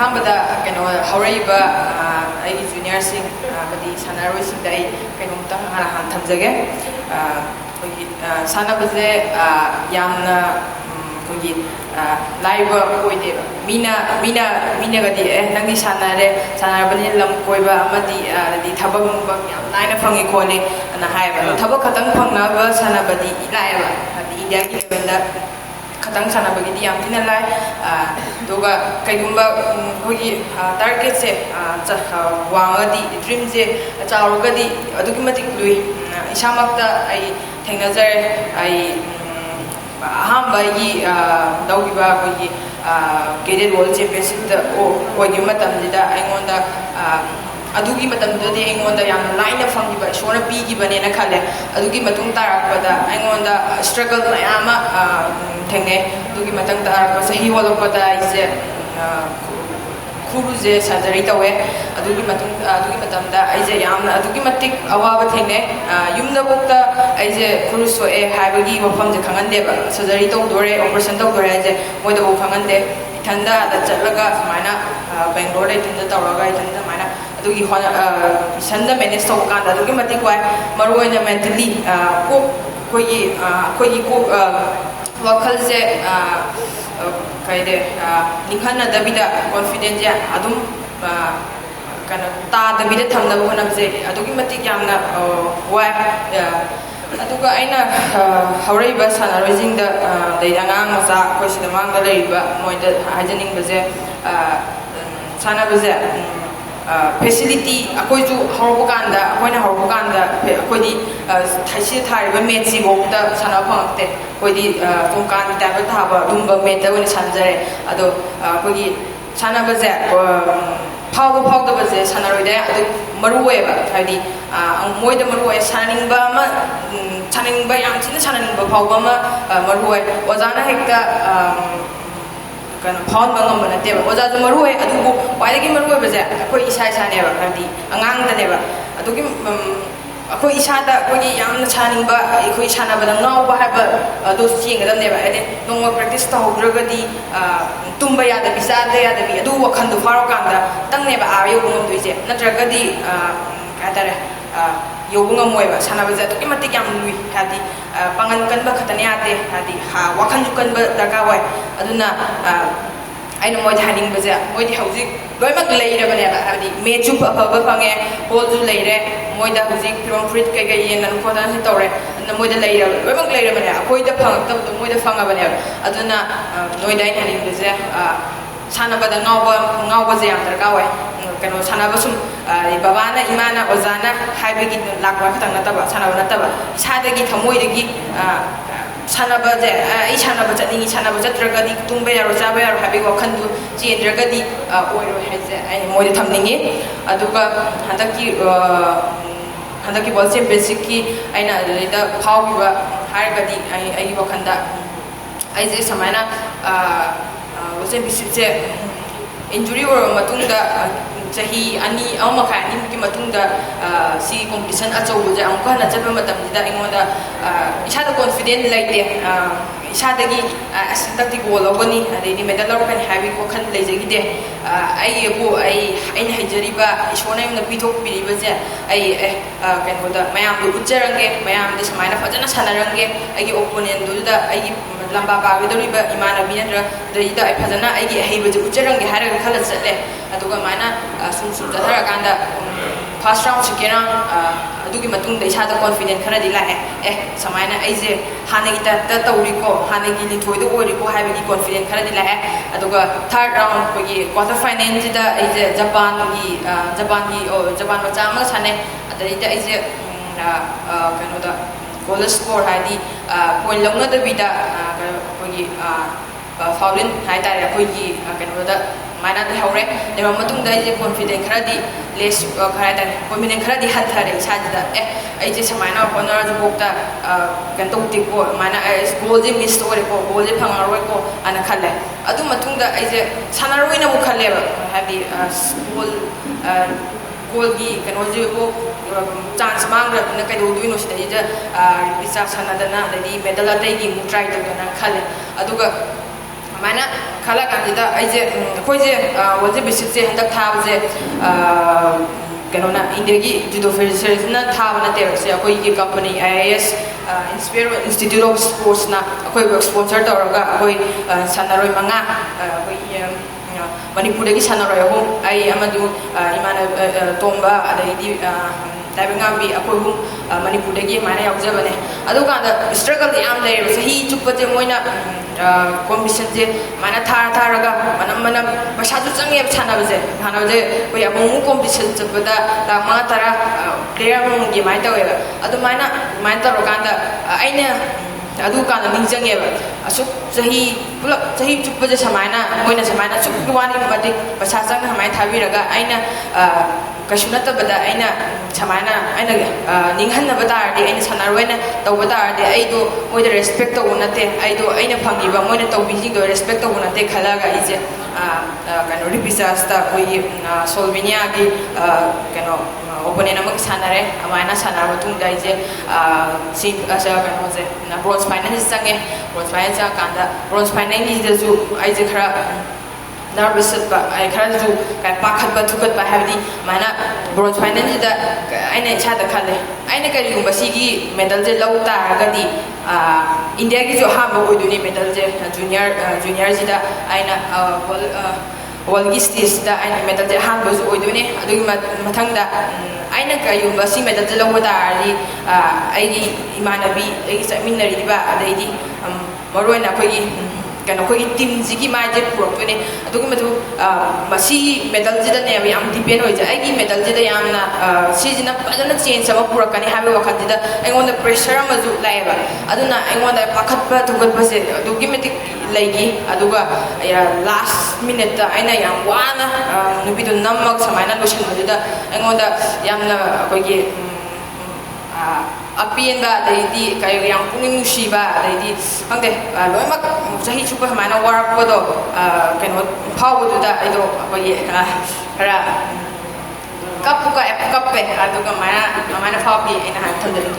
ꯑꯍꯥꯟꯕꯗ ꯀꯩꯅꯣ ꯍꯧꯔꯛꯏꯕ ꯑꯩꯒꯤ ꯖꯨꯅꯤꯌꯔꯁꯤꯡ ꯑꯃꯗꯤ ꯁꯥꯟꯅꯔꯣꯏꯁꯤꯡꯗ ꯑꯩ ꯀꯩꯅꯣꯝꯇꯪ ꯍꯥꯟꯅ ꯊꯝꯖꯒꯦ ꯑꯩꯈꯣꯏꯒꯤ ꯁꯥꯟꯅꯕꯁꯦ ꯌꯥꯝꯅ ꯑꯩꯈꯣꯏꯒꯤ ꯂꯥꯏꯕ ꯑꯣꯏꯗꯦꯕ ꯃꯤꯅꯒꯗꯤ ꯅꯪꯗꯤ ꯁꯥꯟꯅꯔꯕꯅꯤꯅ ꯂꯝ ꯀꯣꯏꯕ ꯑꯃꯗꯤ ꯊꯕꯛ ꯅꯨꯡꯕꯛ ꯌꯥꯝ ꯂꯥꯏꯅ ꯐꯪꯉꯤ ꯈꯣꯠꯂꯤ ꯑꯅ ꯍꯥꯏꯌꯦꯕ ꯊꯕꯛ ꯈꯛꯇꯪ ꯐꯪꯅꯕ ꯁꯥꯟꯅꯕꯗꯤ ꯂꯥꯏꯑꯦꯕ ꯍꯥꯏꯗꯤ ꯏꯟꯗꯤꯌꯥꯒꯤ ꯂꯦꯚꯦꯜꯗ ꯈꯇꯪ ꯁꯥꯟꯅꯕꯒꯤꯗꯤ ꯌꯥꯝ ꯊꯤꯅ ꯂꯥꯏ ꯑꯗꯨꯒ ꯀꯩꯒꯨꯝꯕ ꯑꯩꯈꯣꯏꯒꯤ ꯇꯥꯔꯒꯦꯠꯁꯦ ꯋꯥꯡꯉꯒꯗꯤ ꯗ꯭ꯔꯤꯝꯁꯦ ꯆꯥꯎꯔꯒꯗꯤ ꯑꯗꯨꯛꯀꯤ ꯃꯇꯤꯛ ꯂꯨꯏ ꯏꯁꯥꯃꯛꯇ ꯑꯩ ꯊꯦꯡꯅꯖꯔꯦ ꯑꯩ ꯑꯍꯥꯟꯕ ꯑꯩꯒꯤ ꯂꯧꯈꯤꯕ ꯑꯩꯈꯣꯏꯒꯤ ꯀꯦꯗꯦꯠ ꯋꯥꯔꯜ ꯆꯦꯝꯄꯤꯌꯟꯁꯤꯞꯇ ꯑꯣꯏꯈꯤꯕ ꯃꯇꯝꯁꯤꯗ ꯑꯩꯉꯣꯟꯗ ꯑꯗꯨꯒꯤ ꯃꯇꯝꯗꯨꯗꯗꯤ ꯑꯩꯉꯣꯟꯗ ꯌꯥꯝꯅ ꯂꯥꯏꯅ ꯐꯪꯈꯤꯕ ꯏꯁꯣꯔꯅ ꯄꯤꯈꯤꯕꯅꯦꯅ ꯈꯜꯂꯦ ꯑꯗꯨꯒꯤ ꯃꯇꯨꯡ ꯇꯥꯔꯛꯄꯗ ꯑꯩꯉꯣꯟꯗ ꯁ꯭ꯇ꯭ꯔꯒꯜ ꯃꯌꯥꯝ ꯑꯃ ꯊꯦꯡꯅꯩ ꯑꯗꯨꯒꯤ ꯃꯇꯨꯡ ꯇꯥꯔꯛꯄ ꯆꯍꯤ ꯍꯣꯜꯂꯛꯄꯗ ꯑꯩꯁꯦ ꯈꯨꯔꯨꯁꯦ ꯁꯔꯖꯔꯤ ꯇꯧꯋꯦ ꯑꯗꯨꯒꯤ ꯃꯇꯝꯗ ꯑꯩꯁꯦ ꯌꯥꯝꯅ ꯑꯗꯨꯛꯀꯤ ꯃꯇꯤꯛ ꯑꯋꯥꯕ ꯊꯦꯡꯅꯩ ꯌꯨꯝꯗꯐꯥꯎꯗ ꯑꯩꯁꯦ ꯈꯨꯔꯨ ꯁꯣꯛꯑꯦ ꯍꯥꯏꯕꯒꯤ ꯋꯥꯐꯝꯁꯦ ꯈꯪꯍꯟꯗꯦꯕ ꯁꯔꯖꯔꯤ ꯇꯧꯗꯣꯔꯦ ꯑꯣꯄꯔꯦꯁꯟ ꯇꯧꯗꯣꯔꯦ ꯍꯥꯏꯁꯦ ꯃꯣꯏꯗꯐꯥꯎ ꯈꯪꯍꯟꯗꯦ ꯏꯊꯟꯗ ꯆꯠꯂꯒ ꯁꯨꯃꯥꯏꯅ ꯕꯦꯡꯒ꯭ꯂꯣꯔꯗ ꯏꯊꯟꯗ ꯇꯧꯔꯒ ꯏꯊꯟꯗ ꯁꯨꯃꯥꯏꯅ ꯑꯗꯨꯒꯤ ꯏꯊꯟꯗ ꯃꯦꯅꯦꯖ ꯇꯧꯕ ꯀꯥꯟꯗ ꯑꯗꯨꯛꯀꯤ ꯃꯇꯤꯛ ꯋꯥꯏ ꯃꯔꯨꯑꯣꯏꯅ ꯃꯦꯟꯇꯦꯂꯤ ꯑꯩꯈꯣꯏꯒꯤ ꯀꯣꯛ ꯋꯥꯈꯜꯁꯦ ꯅꯤꯡꯍꯟꯅꯗꯕꯤꯗ ꯀꯣꯟꯐꯤꯗꯦꯟꯁꯁꯦ ꯑꯗꯨꯝ ꯀꯩꯅꯣ ꯇꯥꯗꯕꯤꯗ ꯊꯝꯅꯕ ꯍꯣꯠꯅꯕꯁꯦ ꯑꯗꯨꯛꯀꯤ ꯃꯇꯤꯛ ꯌꯥꯝꯅ ꯋꯥꯏ ꯑꯗꯨꯒ ꯑꯩꯅ ꯍꯧꯔꯛꯏꯕ ꯁꯥꯟꯅꯔꯣꯏꯁꯤꯡꯗ ꯑꯗꯩ ꯑꯉꯥꯡ ꯃꯆꯥ ꯑꯩꯈꯣꯏ ꯁꯤꯗ ꯃꯥꯡꯗ ꯂꯩꯔꯤꯕ ꯃꯣꯏꯗ ꯍꯥꯏꯖꯅꯤꯡꯕꯁꯦ ꯁꯥꯟꯅꯕꯁꯦ ꯐꯦꯁꯤꯂꯤꯇꯤ ꯑꯩꯈꯣꯏꯁꯨ ꯑꯩꯈꯣꯏꯅ ꯍꯧꯔꯛꯄ ꯀꯥꯟꯗ ꯑꯩꯈꯣꯏꯗꯤ ꯁꯤꯗ ꯊꯥꯔꯤꯕ ꯃꯦꯠꯁꯤꯐꯥꯎꯗ ꯁꯥꯟꯅꯕ ꯐꯪꯉꯛꯇꯦ ꯑꯩꯈꯣꯏꯗꯤ ꯀꯣꯡꯀꯥꯟꯒꯤ ꯇꯥꯏꯞꯇ ꯊꯥꯕ ꯑꯗꯨꯝꯕ ꯃꯦꯠꯇ ꯑꯣꯏꯅ ꯁꯥꯟꯅꯖꯔꯦ ꯑꯗꯣ ꯑꯩꯈꯣꯏꯒꯤ ꯁꯥꯟꯅꯕꯁꯦ ꯐꯥꯎꯗꯕꯁꯦ ꯁꯥꯟꯅꯔꯣꯏꯗ ꯑꯗꯨ ꯃꯔꯨ ꯑꯣꯏꯌꯦꯕ ꯍꯥꯏꯗꯤ ꯃꯣꯏꯗ ꯃꯔꯨ ꯑꯣꯏ ꯁꯥꯟꯅꯅꯤꯡꯕ ꯌꯥꯝ ꯊꯤꯅ ꯁꯥꯟꯅꯅꯤꯡꯕ ꯐꯥꯎꯕ ꯑꯃ ꯃꯔꯨ ꯑꯣꯏ ꯑꯣꯖꯥꯅ ꯍꯦꯛꯇ ꯀꯩꯅꯣ ꯐꯥꯎꯍꯟꯕ ꯉꯝꯕ ꯅꯠꯇꯦꯕ ꯑꯣꯖꯥꯁꯨ ꯃꯔꯨ ꯑꯣꯏ ꯑꯗꯨꯕꯨ ꯈ꯭ꯋꯥꯏꯗꯒꯤ ꯃꯔꯨ ꯑꯣꯏꯕꯁꯦ ꯑꯩꯈꯣꯏ ꯏꯁꯥꯅꯦꯕ ꯍꯥꯏꯕꯗꯤ ꯑꯉꯥꯡꯗꯅꯦꯕ ꯑꯗꯨꯒꯤ ꯑꯩꯈꯣꯏ ꯏꯁꯥꯗ ꯑꯩꯈꯣꯏꯒꯤ ꯌꯥꯝꯅ ꯁꯥꯅꯤꯡꯕ ꯑꯩꯈꯣꯏ ꯁꯥꯟꯅꯕꯗ ꯉꯥꯎꯕ ꯍꯥꯏꯕ ꯑꯗꯨ ꯆꯦꯟꯒꯗꯕꯅꯦꯕ ꯍꯥꯏꯗꯤ ꯅꯣꯡꯃ ꯄ꯭ꯔꯦꯛꯇꯤꯁ ꯇꯧꯍꯧꯗ꯭ꯔꯒꯗꯤ ꯇꯨꯝꯕ ꯌꯥꯗꯕꯤ ꯆꯥꯗ ꯌꯥꯗꯕꯤ ꯑꯗꯨ ꯋꯥꯈꯜꯗꯣ ꯐꯥꯎꯔꯀꯥꯟꯗ ꯇꯪꯅꯦꯕ ꯌꯧꯕ ꯉꯝꯗꯣꯏꯁꯦ ꯅꯠꯇ꯭ꯔꯒꯗꯤ ꯀꯩ ꯍꯥꯏꯇꯥꯔꯦ ꯌꯧꯕ ꯉꯝꯃꯣꯏꯕ ꯁꯥꯟꯅꯕꯁꯦ ꯑꯗꯨꯛꯀꯤ ꯃꯇꯤꯛ ꯌꯥꯝ ꯂꯨꯏ ꯍꯥꯏꯕꯗꯤ ꯄꯥꯡꯒꯜ ꯀꯟꯕ ꯈꯛꯇꯅ ꯌꯥꯗꯦ ꯍꯥꯏꯕꯗꯤ ꯋꯥꯈꯜꯁꯨ ꯀꯟꯕ ꯗꯔꯀꯥꯔ ꯑꯣꯏ ꯑꯗꯨꯅ ꯑꯩꯅ ꯃꯣꯏꯗ ꯍꯥꯏꯅꯤꯡꯕꯁꯦ ꯃꯣꯏꯗꯤ ꯍꯧꯖꯤꯛ ꯂꯣꯏꯅꯃꯛ ꯂꯩꯔꯕꯅꯦꯕ ꯍꯥꯏꯕꯗꯤ ꯃꯦꯠꯁꯨ ꯑꯐꯕ ꯐꯪꯉꯦ ꯕꯣꯜꯁꯨ ꯂꯩꯔꯦ ꯃꯣꯏꯗ ꯍꯧꯖꯤꯛ ꯐꯤꯔꯣꯝ ꯐꯨꯔꯤꯠ ꯀꯩꯀꯩ ꯌꯦꯡꯗꯅ ꯈꯣꯠꯇꯅ ꯇꯧꯔꯦ ꯑꯗꯨꯅ ꯃꯣꯏꯗ ꯂꯣꯏꯅꯃꯛ ꯂꯩꯔꯕꯅꯦ ꯑꯩꯈꯣꯏꯗ ꯐꯪꯉꯛꯇꯕꯗꯣ ꯃꯣꯏꯗ ꯐꯪꯉꯕꯅꯦꯕ ꯑꯗꯨꯅ ꯅꯣꯏꯗ ꯑꯩꯅ ꯍꯥꯏꯅꯤꯡꯕꯁꯦ ꯁꯥꯟꯅꯕꯗ ꯉꯥꯎꯕꯁꯦ ꯌꯥꯝ ꯗꯔꯀꯥꯔ ꯑꯣꯏ ꯀꯩꯅꯣ ꯁꯥꯟꯅꯕ ꯁꯨꯝ ꯕꯕꯥꯅ ꯏꯃꯥꯅ ꯑꯣꯖꯥꯅ ꯍꯥꯏꯕꯒꯤ ꯂꯥꯛꯄ ꯈꯛꯇꯪ ꯅꯠꯇꯕ ꯁꯥꯟꯅꯕ ꯅꯠꯇꯕ ꯏꯁꯥꯗꯒꯤ ꯊꯃꯣꯏꯗꯒꯤ ꯁꯥꯟꯅꯕꯁꯦ ꯑꯩ ꯁꯥꯟꯅꯕ ꯆꯠꯅꯤꯡꯉꯤ ꯁꯥꯟꯅꯕ ꯆꯠꯇ꯭ꯔꯒꯗꯤ ꯇꯨꯝꯕ ꯌꯥꯔꯣꯏ ꯆꯥꯕ ꯌꯥꯔꯣꯏ ꯍꯥꯏꯕꯒꯤ ꯋꯥꯈꯜꯗꯨ ꯆꯦꯟꯗ꯭ꯔꯒꯗꯤ ꯑꯣꯏꯔꯣꯏ ꯍꯥꯏꯁꯦ ꯑꯩꯅ ꯃꯣꯏꯗ ꯊꯝꯅꯤꯡꯉꯤ ꯑꯗꯨꯒ ꯍꯟꯗꯛꯀꯤ ꯋꯥꯔꯜ ꯆꯦꯝꯄꯤꯌꯟꯁꯤꯞꯀꯤ ꯑꯩꯅ ꯑꯗꯨꯗꯩꯗ ꯐꯥꯎꯈꯤꯕ ꯍꯥꯏꯔꯒꯗꯤ ꯑꯩꯒꯤ ꯋꯥꯈꯜꯗ ꯑꯩꯁꯦ ꯁꯨꯃꯥꯏꯅ ꯋꯥꯔꯜ ꯆꯦꯝꯄꯤꯌꯟꯁꯤꯞꯁꯦ ꯏꯟꯖꯨꯔꯤ ꯑꯣꯏꯔꯕ ꯃꯇꯨꯡꯗ ꯆꯍꯤ ꯑꯃ ꯃꯈꯥꯏ ꯑꯅꯤꯃꯨꯛꯀꯤ ꯃꯇꯨꯡꯗ ꯁꯤ ꯀꯣꯝꯄꯤꯇꯤꯁꯟ ꯑꯆꯧꯕꯁꯦ ꯑꯃꯨꯛꯀ ꯍꯟꯅ ꯆꯠꯄ ꯃꯇꯝꯁꯤꯗ ꯑꯩꯉꯣꯟꯗ ꯏꯁꯥꯗ ꯀꯣꯟꯐꯤꯗꯦꯟ ꯂꯩꯇꯦ ꯏꯁꯥꯗꯒꯤ ꯍꯟꯗꯛꯇꯤ ꯒꯣꯜ ꯂꯧꯒꯅꯤ ꯑꯗꯩꯗꯤ ꯃꯦꯗꯜ ꯂꯧꯔꯛꯀꯅꯤ ꯍꯥꯏꯕꯒꯤ ꯋꯥꯈꯜ ꯂꯩꯖꯈꯤꯗꯦ ꯑꯩꯅ ꯍꯩꯖꯔꯤꯕ ꯏꯁꯣꯔꯅ ꯑꯩꯉꯣꯟꯗ ꯄꯤꯊꯣꯛꯄꯤꯔꯤꯕꯁꯦ ꯀꯩꯅꯣꯗ ꯃꯌꯥꯝꯗꯣ ꯎꯠꯆꯔꯝꯒꯦ ꯃꯌꯥꯝꯗ ꯁꯨꯃꯥꯏꯅ ꯐꯖꯅ ꯁꯥꯟꯅꯔꯝꯒꯦ ꯑꯩꯒꯤ ꯑꯣꯄꯣꯅꯦꯟꯗꯨꯗ ꯑꯩꯒꯤ ꯂꯝꯕꯥ ꯄꯥꯒꯗꯧꯔꯤꯕ ꯏꯃꯥꯟꯅꯕꯤ ꯅꯠꯇ꯭ꯔꯒ ꯑꯩ ꯐꯖꯅ ꯑꯩꯒꯤ ꯑꯍꯩꯕꯁꯦ ꯎꯠꯆꯔꯝꯒꯦ ꯍꯥꯏꯔꯒ ꯈꯜꯂ ꯆꯠꯂꯦ ꯑꯗꯨꯒ ꯑꯗꯨꯃꯥꯏꯅ ꯁꯨꯝ ꯆꯠꯊꯔꯀꯥꯟꯗ ꯐꯥꯔꯁ ꯔꯥꯎꯟ ꯁꯦꯀꯦꯟ ꯔꯥꯎꯟ ꯑꯗꯨꯒꯤ ꯃꯇꯨꯡꯗ ꯏꯁꯥꯗ ꯀꯣꯟꯐꯤꯗꯦꯟ ꯈꯔꯗꯤ ꯂꯥꯛꯑꯦ ꯁꯨꯃꯥꯏꯅ ꯑꯩꯁꯦ ꯍꯥꯟꯅꯒꯤ ꯇꯥꯏꯞꯇ ꯇꯧꯔꯤꯀꯣ ꯍꯥꯟꯅꯒꯤ ꯂꯤꯊꯣꯏꯗ ꯑꯣꯏꯔꯤꯀꯣ ꯍꯥꯏꯕꯒꯤ ꯀꯣꯟꯐꯤꯗꯦꯟ ꯈꯔꯗꯤ ꯂꯥꯛꯑꯦ ꯑꯗꯨꯒ ꯊꯥꯔꯠ ꯔꯥꯎꯟ ꯑꯩꯈꯣꯏꯒꯤ ꯀ꯭ꯋꯥꯇꯔ ꯐꯥꯏꯅꯦꯜꯁꯤꯗ ꯑꯩꯁꯦ ꯖꯄꯥꯟ ꯃꯆꯥ ꯑꯃꯒ ꯁꯥꯟꯅꯩ ꯑꯗꯩꯗ ꯑꯩꯁꯦ ꯀꯩꯅꯣꯗ ꯒꯣꯜꯗ ꯁ꯭ꯀꯣꯔ ꯍꯥꯏꯗꯤ ꯄꯣꯏꯟ ꯂꯧꯅꯗꯕꯤꯗ ꯑꯩꯈꯣꯏꯒꯤ ꯐꯥꯎꯂꯤꯟ ꯍꯥꯏꯇꯥꯔꯦ ꯑꯩꯈꯣꯏꯒꯤ ꯀꯩꯅꯣꯗ ꯑꯗꯨꯃꯥꯏꯅ ꯂꯩꯍꯧꯔꯦ ꯂꯩꯍꯧꯔ ꯃꯇꯨꯡꯗ ꯑꯩꯁꯦ ꯀꯣꯟꯐꯤꯗꯦꯟ ꯈꯔꯗꯤ ꯀꯣꯟꯐꯤꯗꯦꯟ ꯈꯔꯗꯤ ꯍꯟꯊꯔꯦ ꯏꯁꯥꯁꯤꯗ ꯑꯩꯁꯦ ꯁꯨꯃꯥꯏꯅ ꯍꯣꯠꯅꯔꯁꯨꯐꯥꯎꯗ ꯀꯩꯅꯣ ꯇꯧꯗꯦꯀꯣ ꯑꯗꯨꯃꯥꯏꯅ ꯒꯣꯜꯁꯦ ꯃꯤꯁ ꯑꯣꯏꯔꯦꯀꯣ ꯒꯣꯜꯁꯦ ꯐꯪꯉꯔꯣꯏꯀꯣ ꯍꯥꯏꯅ ꯈꯜꯂꯦ ꯑꯗꯨ ꯃꯇꯨꯡꯗ ꯑꯩꯁꯦ ꯁꯥꯟꯅꯔꯣꯏꯅꯕꯨ ꯈꯜꯂꯦꯕ ꯍꯥꯏꯕꯗꯤ ꯒꯣꯜꯒꯤ ꯀꯩꯅꯣꯁꯤꯕꯨ ꯆꯥꯟꯁ ꯃꯥꯡꯈ꯭ꯔꯕꯅꯤꯅ ꯀꯩꯗꯧꯗꯣꯏꯅꯣ ꯁꯤꯗꯩꯗ ꯔꯤꯆꯥꯔꯖ ꯁꯥꯟꯅꯗꯅ ꯑꯗꯩꯗꯤ ꯃꯦꯗꯜ ꯑꯇꯩꯒꯤ ꯑꯃꯨꯛ ꯇ꯭ꯔꯥꯏ ꯇꯧꯗꯅ ꯈꯜꯂꯦ ꯑꯗꯨꯒ mana khala kanjida aije khoije waje bisitse handak thabje kanona India gi judo federation na thabana te se akoi gi company IIS Inspire Institute of Sports na akoi work sponsor tawraga akoi sanaroi manga akoi Manipur gi sanaroi ho ai amadu imana tomba adai Taibingambi akoi hu Manipur gi mana yaujabane adu kanda struggle yam lay sahi chupate moina competition je mana tharaga manam basaju change chanabaje hanabaje koi amu competition chapda ta ma tara player mu gi mai tawega adu mana mai taro kanda aina adu kana ningjange ba asuk sahi pulak sahi chupje samaina moina samaina chupwani mate basa chang hamai thabiraga aina kashunata bada aina samaina aina ninghanna bada ardi aina sanarwena tawbada ardi aido moida respect to unate aido aina phangiba moina tawbiji do respect to unate khalaga ije kano ribisas ta koi Slovenia gi kano opponent amak sanare amaina sanar matung da ije sim asa kano je na bronze final sange bronze final cha kanda bronze final gi de ju aije khara nervous ba ai khara ju kai pakhat ba thukat ba habdi mana bronze final ji da aina cha da khale aina kari gumba sigi medal je lau ta gadi India gi jo ha ba oiduni medal je junior ji da aina world gi stage da aina medal je ha ba jo oiduni adugi mathang da aina kari gumba si medal je lau da ari ai gi imanabi ai saminari ba adai di maroina koi gi kano koi team jigi maje purokne adugi matu masi medal jida ne yam depend hoja ai gi medal jida yamna sijina padana change sama purakani habe wakhatida aingonda pressure amaju laiba aduna aingonda pakhatpa thugatpa se adugi meti laigi aduga last minute ta aina yam wana nubidu nammak samaina lotion badida aingonda yamna koi gi apienba daidi kayo yang puning musiba daidi angde loimak sahi chupa mana warak podo keno power do da ido apoye kara kapuka kappe aduga mana power ina han tondeli